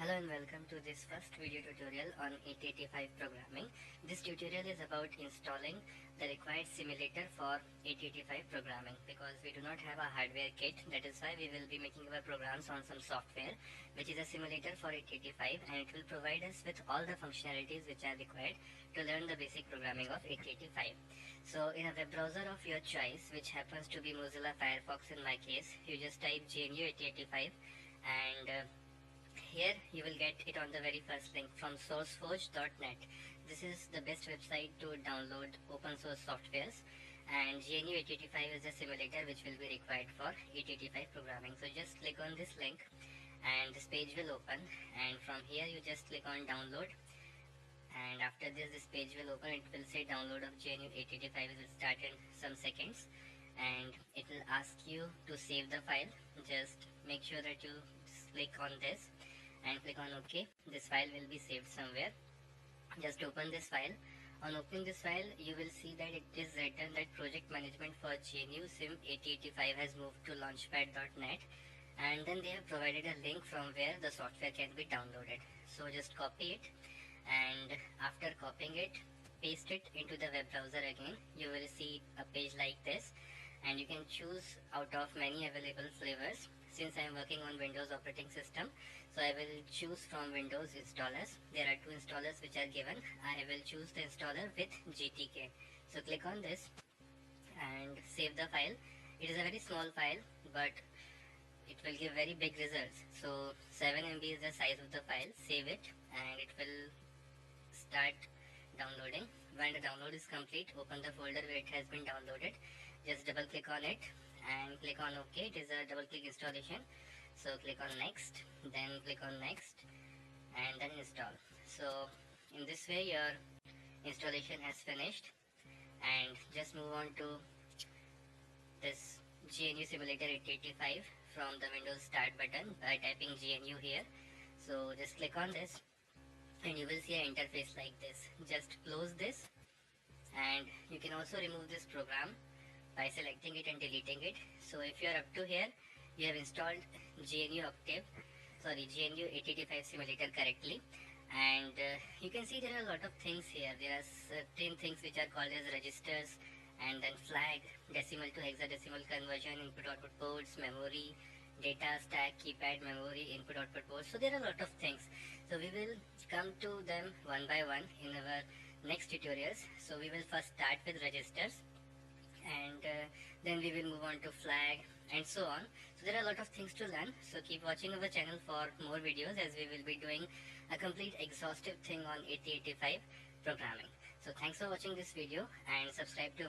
Hello and welcome to this first video tutorial on 885 programming. This tutorial is about installing the required simulator for 885 programming because we do not have a hardware kit. That is why we will be making our programs on some software which is a simulator for 885, and it will provide us with all the functionalities which are required to learn the basic programming of 885. So in a web browser of your choice, which happens to be Mozilla Firefox in my case, you just type GNU 885 and here you will get it on the very first link from sourceforge.net. This is the best website to download open source softwares, and GNU 885 is a simulator which will be required for 885 programming. So just click on this link and this page will open, and from here you just click on download, and after this page will open. It will say download of GNU 885 will start in some seconds, and it will ask you to save the file. Just make sure that you click on this and click on OK. This file will be saved somewhere. Just open this file. On opening this file, you will see that it is written that project management for GNU Sim 885 has moved to launchpad.net, and then they have provided a link from where the software can be downloaded. So just copy it, and after copying it, paste it into the web browser again. You will see a page like this, and you can choose out of many available flavors. Since I am working on Windows operating system, so I will choose from Windows installers. There are two installers which are given. I will choose the installer with GTK. So click on this and save the file. It is a very small file, but it will give very big results. So 7 MB is the size of the file. Save it and it will start downloading. When the download is complete, open the folder where it has been downloaded. Just double click on it and click on OK. It is a double click installation. So click on next, then click on next, and then install. So in this way your installation has finished, and just move on to this GNU Simulator 885 from the Windows Start button by typing GNU here. So just click on this and you will see an interface like this. Just close this, and you can also remove this program by selecting it and deleting it. So if you are up to here, you have installed GNU 885 simulator correctly, and you can see there are a lot of things here. There are certain things which are called as registers, and then flag, decimal to hexadecimal conversion, input output ports, memory, data stack, keypad, memory, input output ports. So there are a lot of things. So we will come to them one by one in our next tutorials. So we will first start with registers, and then we will move on to flag and so on. So there are a lot of things to learn, so keep watching our channel for more videos, as we will be doing a complete exhaustive thing on 8085 programming. So thanks for watching this video, and subscribe to